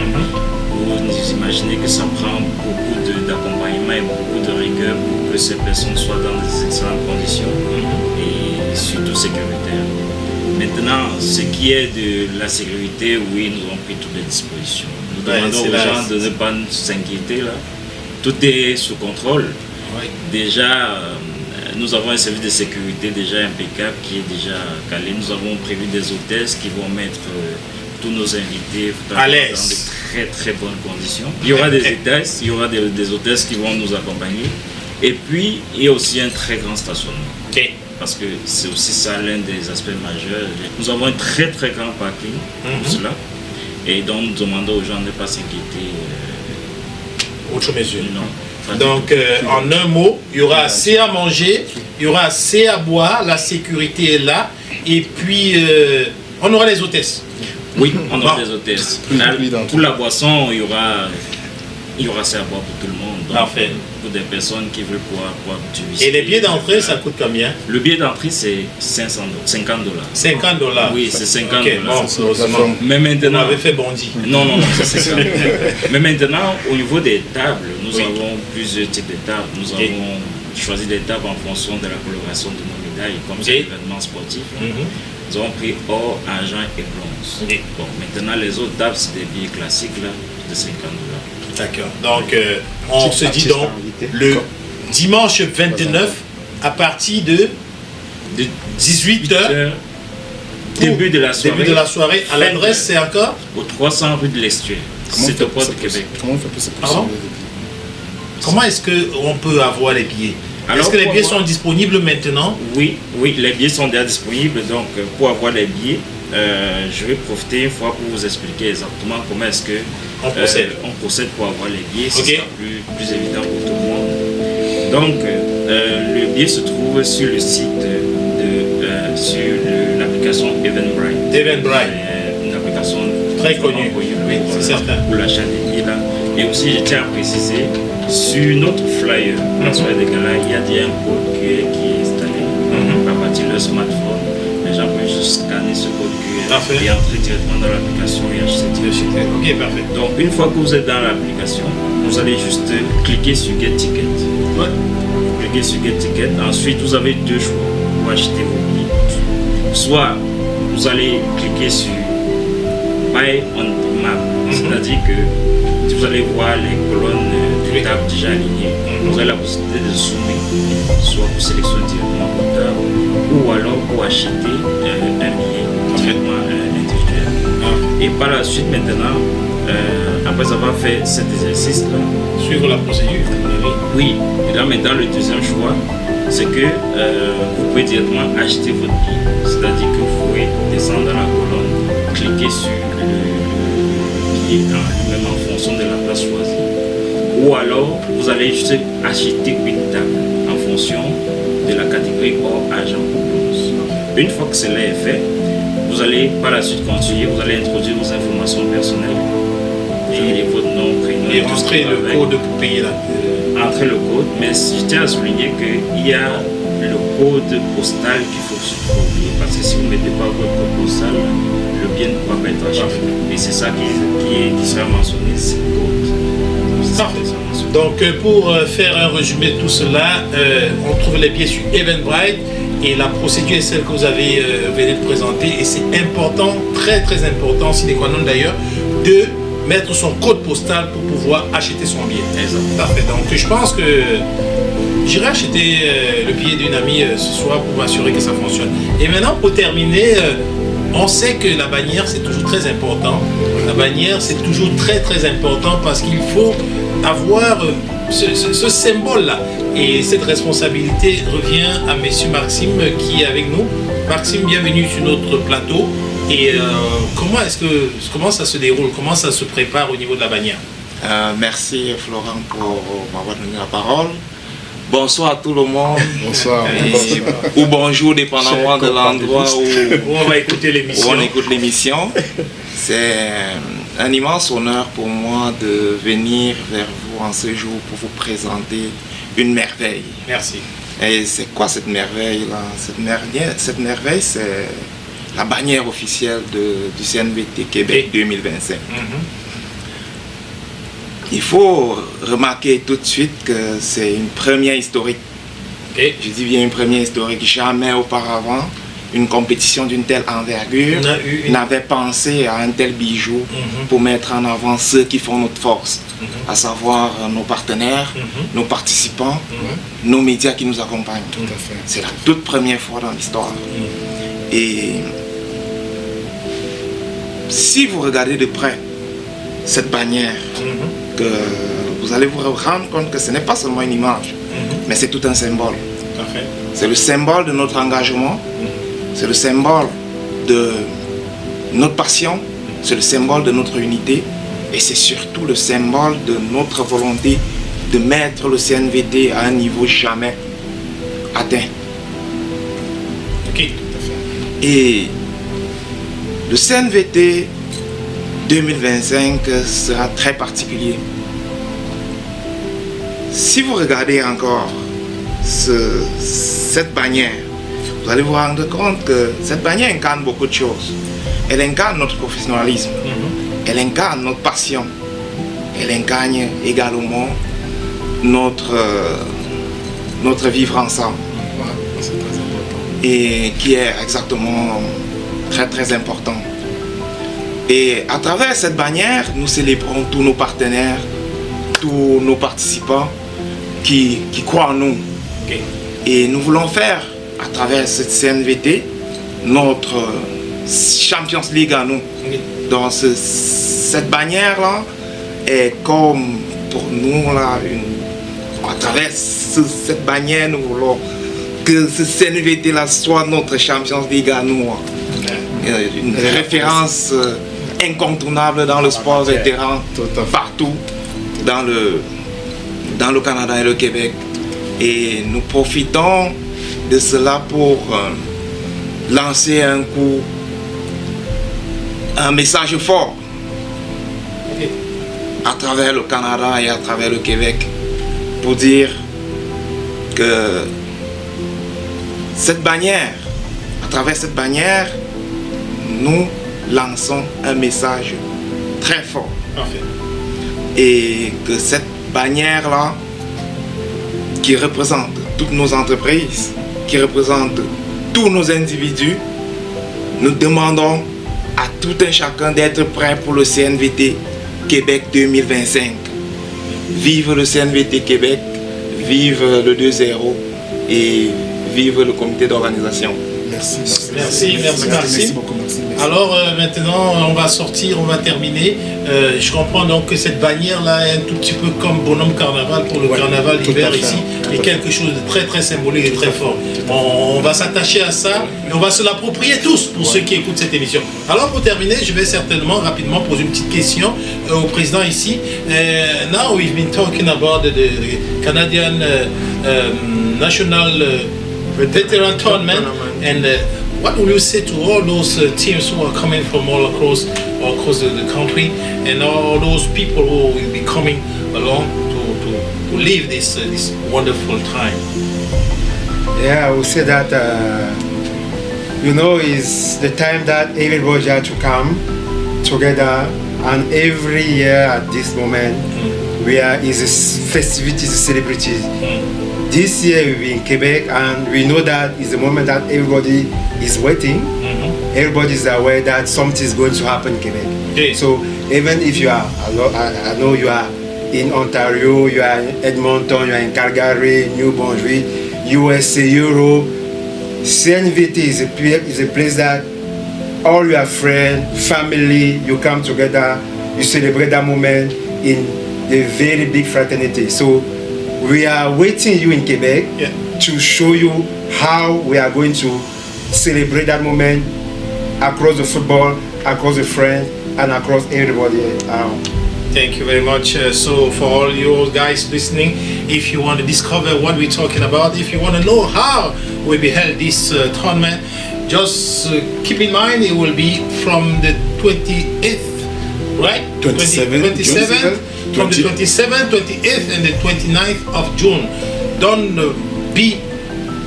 Vous imaginez que ça prend beaucoup d'accompagnement et beaucoup de rigueur pour que ces personnes soient dans des excellentes conditions. Et ce qui est de la sécurité, oui, nous avons pris toutes les dispositions. Nous demandons aux gens de ne pas s'inquiéter là. Tout est sous contrôle.
Oui.
Déjà, nous avons un service de sécurité déjà impeccable qui est déjà calé. Nous avons prévu des hôtesses qui vont mettre tous nos invités
à
dans
l'aise.
de très très bonnes conditions. Il y aura des hôtesses, des hôtesses qui vont nous accompagner. Et puis, il y a aussi un très grand stationnement.
Ok.
Parce que c'est aussi ça l'un des aspects majeurs. Nous avons un très très grand parking pour cela. Et donc nous demandons aux gens de ne pas s'inquiéter.
Autre mesure.
Non.
Donc, en un mot, il y aura assez à manger, il y aura assez à boire, la sécurité est là, et puis on aura les hôtesses.
Oui, on aura des hôtesses. Pour la boisson, il y aura assez à boire pour tout le monde. Donc,
parfait.
Pour des personnes qui veulent boire du whisky.
Et les billets d'entrée, ça coûte combien?
Le billet d'entrée, c'est $50.
$50.
Oui, c'est $50.
Okay, bon,
mais maintenant,
on avait fait bondi.
Non, c'est 50. Mais maintenant, au niveau des tables, nous avons plusieurs types de tables. Nous avons choisi des tables en fonction de la coloration de nos médailles, comme c'est un événement sportif. Nous avons pris or, argent et bronze. Bon, maintenant, les autres tables, c'est des billets classiques là, de $50.
D'accord. Donc, on se dit donc le dimanche 29 à partir de 18h.
Début de la soirée.
Début de la soirée. À l'adresse, c'est encore
au 300 rue de l'Estuaire. C'est au port de Québec.
Comment on fait pour ça?
Pardon? Comment est-ce qu'on peut avoir les billets? Est-ce que les billets sont disponibles maintenant?
Oui, les billets sont déjà disponibles. Donc, pour avoir les billets, je vais profiter une fois pour vous expliquer exactement comment est-ce que on procède pour avoir les billets. Ce sera plus évident pour tout le monde. Donc, le billet se trouve sur le site sur l'application Eventbrite.
Eventbrite.
Une application
très connue, oui, c'est certain.
Pour l'achat des billets là. Et aussi, je tiens à préciser, sur notre flyer, la soirée des galas, il y a déjà un code QR qui est installé à partir de leur smartphone. Les gens peuvent juste scanner ce code QR et entrer directement dans l'application et acheter.
Ok, parfait.
Donc, une fois que vous êtes dans l'application, vous allez juste cliquer sur Get Ticket. Vous cliquez sur Get Ticket. Ensuite, vous avez deux choix pour acheter vos billets. Soit vous allez cliquer sur Buy on Map, c'est-à-dire que si vous allez voir les colonnes de table déjà alignées, vous avez la possibilité de zoomer, soit pour sélectionner directement votre table, ou alors pour acheter un billet directement individuel. Et par la suite, maintenant, après avoir fait cet exercice-là,
suivre la procédure.
Oui, et là maintenant, le deuxième choix, c'est que vous pouvez directement acheter votre billet. C'est-à-dire que vous pouvez descendre dans la colonne, cliquer sur le billet même en fonction de la place choisie. Ou alors, vous allez juste acheter une table en fonction de la catégorie or, argent ou bronze. Une fois que cela est fait, vous allez par la suite continuer, vous allez introduire vos informations personnelles. Et votre nom, prénom.
Et entrer le code pour payer là.
Entrer le code, mais je tiens à souligner qu'il y a le code postal qu'il faut oublier. Parce que si vous ne mettez pas votre code postal, le bien ne pourra pas être acheté. Et c'est ça qui sera mentionné, c'est le code.
Parfait. Donc pour faire un résumé de tout cela, on trouve les billets sur Eventbrite et la procédure est celle que vous avez venu de présenter. Et c'est important, très très important, sine qua non d'ailleurs, de mettre son code postal pour pouvoir acheter son billet.
Exactement.
Parfait. Donc je pense que j'irai acheter le billet d'une amie ce soir pour m'assurer que ça fonctionne. Et maintenant, pour terminer, on sait que la bannière, c'est toujours très important. La bannière, c'est toujours très très important parce qu'il faut avoir ce symbole-là. Et cette responsabilité revient à Monsieur Maxime qui est avec nous. Maxime, bienvenue sur notre plateau. Et comment ça se déroule, comment ça se prépare au niveau de la bannière?
Merci Florent pour m'avoir donné la parole. Bonsoir à tout le monde.
Bonsoir.
Ou bonjour, dépendamment de l'endroit où
on va écouter l'émission.
Où on écoute l'émission. C'est un immense honneur pour moi de venir vers vous en ce jour pour vous présenter une merveille.
Merci.
Et c'est quoi cette merveille-là? Cette merveille, c'est la bannière officielle du CNVT Québec 2025. Il faut remarquer tout de suite que c'est une première historique. Je dis bien une première historique. Jamais auparavant, une compétition d'une telle envergure n'avait pensé à un tel bijou pour mettre en avant ceux qui font notre force, à savoir nos partenaires, nos participants, nos médias qui nous accompagnent. C'est la toute première fois dans l'histoire. Et si vous regardez de près cette bannière, que vous allez vous rendre compte que ce n'est pas seulement une image, mais c'est tout un symbole. C'est le symbole de notre engagement, c'est le symbole de notre passion, c'est le symbole de notre unité et c'est surtout le symbole de notre volonté de mettre le CNVT à un niveau jamais atteint. Et le CNVT 2025 sera très particulier. Si vous regardez encore cette bannière, vous allez vous rendre compte que cette bannière incarne beaucoup de choses. Elle incarne notre professionnalisme, elle incarne notre passion, elle incarne également notre vivre ensemble. Et qui est exactement très très important. Et à travers cette bannière, nous célébrons tous nos partenaires, tous nos participants qui croient en nous. Et nous voulons faire à travers cette CNVT notre Champions League à nous. Donc cette bannière-là est comme pour nous là, à travers cette bannière, nous voulons que ce CNVT-là soit notre Champions League à nous. Une référence incontournable dans le sport vétéran partout dans le Canada et le Québec. Et nous profitons de cela pour lancer un message fort à travers le Canada et à travers le Québec pour dire que cette bannière, à travers cette bannière, nous lançons un message très fort. Et que cette bannière-là, qui représente toutes nos entreprises, qui représente tous nos individus, nous demandons à tout un chacun d'être prêt pour le CNVT Québec 2025. Vive le CNVT Québec, vive le 2-0 et vive le comité d'organisation.
Merci beaucoup. Alors maintenant, on va sortir, on va terminer. Je comprends donc que cette bannière-là est un tout petit peu comme Bonhomme Carnaval pour le carnaval d'hiver ici. Et quelque chose de très très symbolique et très fort. On va s'attacher à ça et on va se l'approprier tous pour ceux qui écoutent cette émission. Alors pour terminer, je vais certainement rapidement poser une petite question au président ici. Now we've been talking about the Canadian National Veteran Tournament and what will you say to all those teams who are coming from all across the country and all those people who will be coming along to live this wonderful time?
Yeah, I would say that is the time that everybody has to come together, and every year at this moment is a festivity, is a celebration. This year we'll be in Quebec, and we know that it's the moment that everybody is waiting. Everybody is aware that something is going to happen in Quebec.
Okay.
So even if you are, I know you are in Ontario, you are in Edmonton, you are in Calgary, New Brunswick, USA, Europe, CNVT is a place that all your friends, family, you come together, you celebrate that moment in a very big fraternity. So we are waiting you in Quebec to show you how we are going to celebrate that moment across the football, across the friends, and across everybody around.
Thank you very much. So for all you guys listening, if you want to discover what we're talking about, if you want to know how will be held this tournament, just keep in mind it will be from the 28th, right? 27th, from the 27th, 28th and the 29th of June. Don't be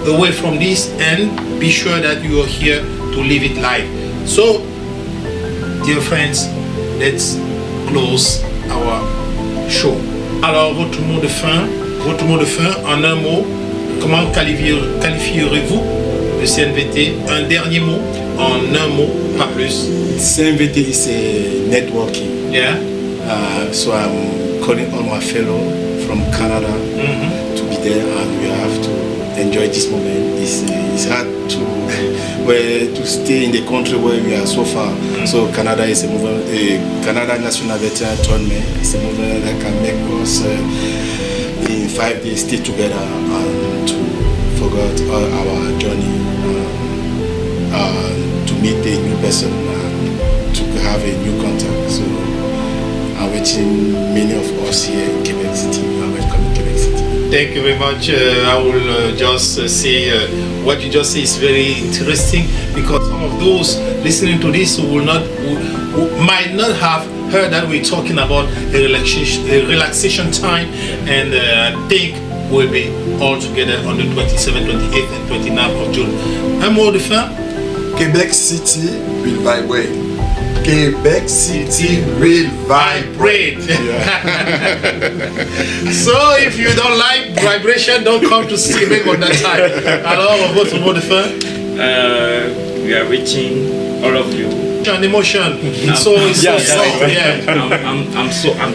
away from this and be sure that you are here to live it live. So, dear friends, let's close our show. Alors, votre mot de fin, en un mot, comment qualifierez-vous le CNVT. Un dernier mot, en un mot, pas plus.
CNVT is a networking.
Yeah.
So I'm calling all my fellow from Canada to be there, and we have to enjoy this moment. It's hard to stay in the country where we are so far. So Canada is a movement. Canada National Veteran Tournament is a movement that can make us in 5 days stay together and to forget our journey, to meet a new person and to have a new contact. So I'm waiting many of us here in Quebec City. You are welcome in Quebec City.
Thank you very much. I will just say what you just say is very interesting, because some of those listening to this who might not have heard that we're talking about a relaxation time, and I think we'll be all together on the 27th, 28th, and 29th of June. Un mot de fin?
Quebec City will vibrate. Quebec City will vibrate.
So if you don't like vibration, don't come to Quebec on that time. Alors, votre mot de fin?
We are reaching all of you.
An emotion. So
I'm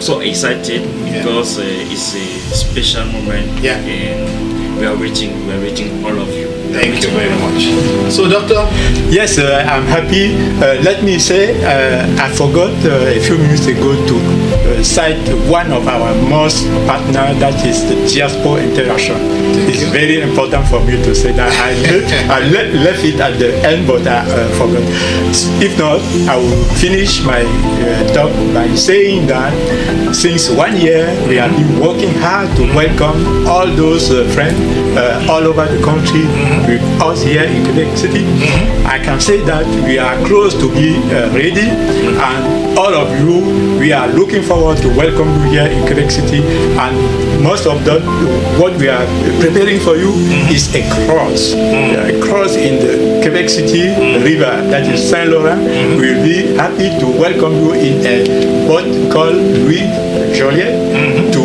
so excited because it's a special moment.
Yeah.
And we are reaching all of you.
Thank you very much. So, Doctor?
Yes, I'm happy. Let me say, I forgot a few minutes ago to cite one of our most partners, that is the Diaspora International. It's very important for me to say that. I left it at the end, but I forgot. If not, I will finish my talk by saying that since 1 year, we have been working hard to welcome all those friends all over the country with us here in Quebec City. I can say that we are close to be ready, and all of you, we are looking forward to welcome you here in Quebec City. And most of that, what we are preparing for you is a cross. A cross in the Quebec City river, that is Saint Laurent. We will be happy to welcome you in a boat called Louis Joliet to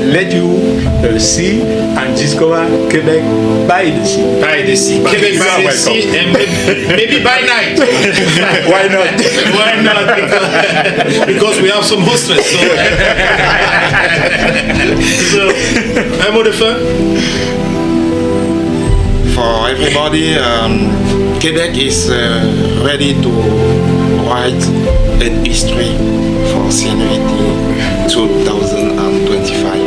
let you see and discover Quebec by the sea.
By the sea. Quebec by the sea, and maybe by night.
Why not?
Why not? Because we have some hostess. So, un mot de fin?
For everybody, Quebec is ready to write a history for CNVT 2025.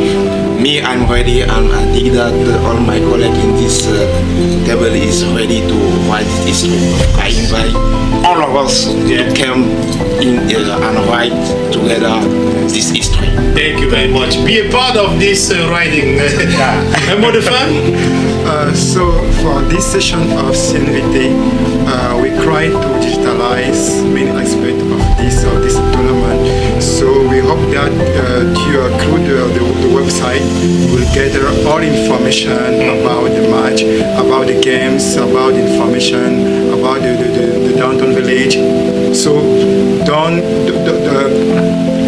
Me, I'm ready, and I think that all my colleagues in this table is ready to write this history. I invite all of us to come in and write together this history.
Thank you very much. Be a part of this writing. Un mot de fin?
So for this session of CNVT, we try to digitalize many aspects of this tournament. So we hope that through the website, we'll gather all information about the match, about the games, about information, about the downtown village. So don't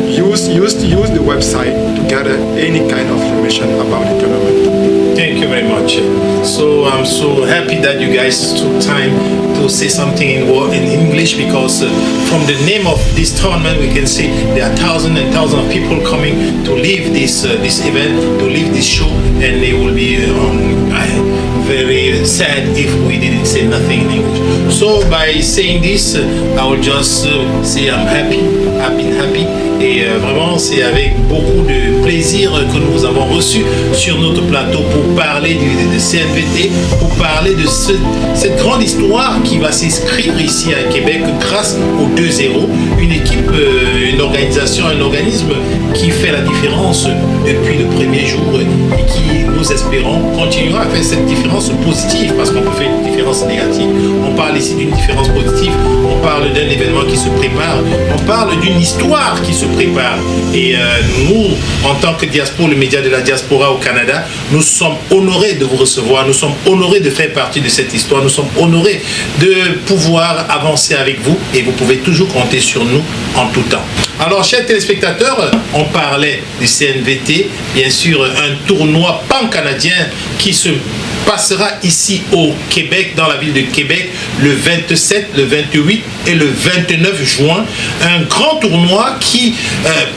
use the website to gather any kind of information about the tournament.
Thank you very much. So I'm so happy that you guys took time to say something in English, because from the name of this tournament we can see there are thousands and thousands of people coming to live this event, to live this show, and they will be very sad if we didn't say nothing in English. So by saying this, I will just say I'm happy. I've been happy. Et vraiment, c'est avec beaucoup de plaisir que nous avons reçu sur notre plateau pour parler de CNVT, pour parler de cette grande histoire qui va s'inscrire ici à Québec grâce au 2-0. Une équipe, une organisation, un organisme qui fait la différence depuis le premier jour et qui, nous espérons, continuera à faire cette différence positive, parce qu'on peut faire une différence négative. On parle ici d'une différence positive, on parle d'un événement qui se prépare, on parle d'une histoire qui se prépare. Et nous, en tant que diaspora, le média de la diaspora au Canada, nous sommes honorés de vous recevoir, nous sommes honorés de faire partie de cette histoire, nous sommes honorés de pouvoir avancer avec vous, et vous pouvez toujours compter sur nous en tout temps. Alors, chers téléspectateurs, on parlait du CNVT, bien sûr, un tournoi pan-canadien qui se passera ici au Québec, dans la ville de Québec, le 27, le 28 et le 29 juin. Un grand tournoi qui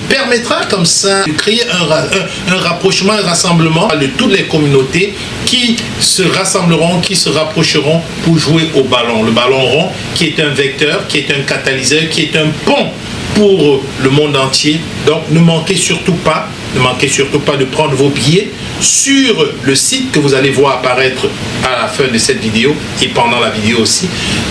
permettra comme ça de créer un rapprochement, un rassemblement de toutes les communautés qui se rassembleront, qui se rapprocheront pour jouer au ballon. Le ballon rond qui est un vecteur, qui est un catalyseur, qui est un pont pour le monde entier. Donc ne manquez surtout pas de prendre vos billets sur le site que vous allez voir apparaître à la fin de cette vidéo et pendant la vidéo aussi.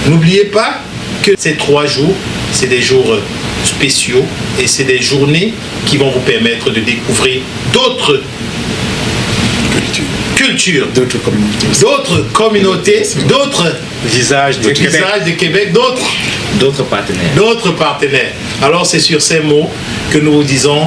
N'oubliez pas que ces 3 jours, c'est des jours spéciaux et c'est des journées qui vont vous permettre de découvrir d'autres cultures, d'autres communautés, d'autres visages de Québec, d'autres partenaires. Alors c'est sur ces mots que nous vous disons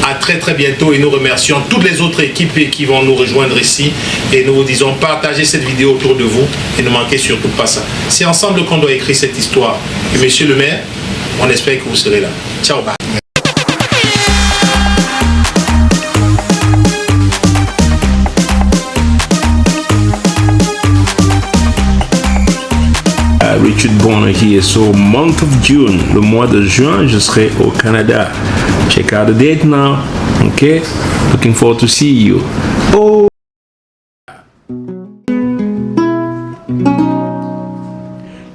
à très très bientôt et nous remercions toutes les autres équipes qui vont nous rejoindre ici et nous vous disons partagez cette vidéo autour de vous et ne manquez surtout pas ça. C'est ensemble qu'on doit écrire cette histoire. Et monsieur le maire, on espère que vous serez là. Ciao, bye.
Richard Bonner here. So month of June, le mois de juin, je serai au Canada. Check out the date now. Okay, looking forward to see you. Oh.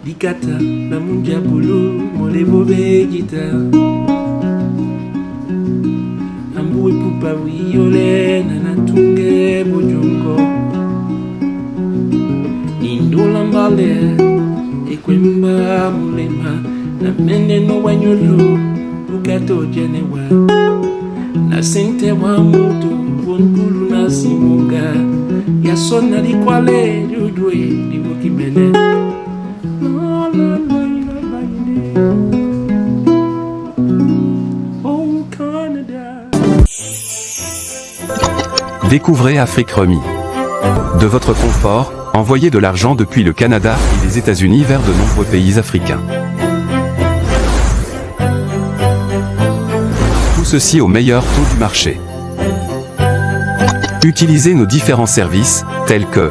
Dikata na munja bulu molevo vegeta. Ambui pupa viole na natunge bojungo. Indola mbale. Ekwemba mulema na mende no wanyolo ukato jenewa na sente wa mutu vonkulu na simunga ya sona di kwale ludwe di wokimene. Oh Canada.
Découvrez Afrique Remis. De votre confort, envoyez de l'argent depuis le Canada et les États-Unis vers de nombreux pays africains. Tout ceci au meilleur taux du marché. Utilisez nos différents services, tels que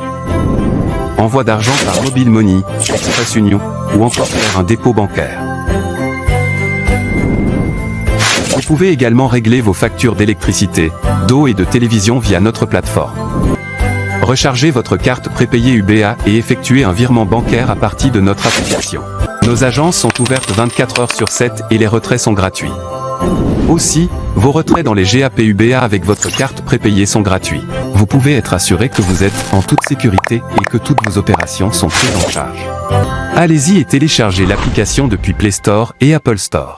envoi d'argent par Mobile Money, Express Union, ou encore faire un dépôt bancaire. Vous pouvez également régler vos factures d'électricité, d'eau et de télévision via notre plateforme. Rechargez votre carte prépayée UBA et effectuez un virement bancaire à partir de notre application. Nos agences sont ouvertes 24 heures sur 7 et les retraits sont gratuits. Aussi, vos retraits dans les GAP UBA avec votre carte prépayée sont gratuits. Vous pouvez être assuré que vous êtes en toute sécurité et que toutes vos opérations sont prises en charge. Allez-y et téléchargez l'application depuis Play Store et Apple Store.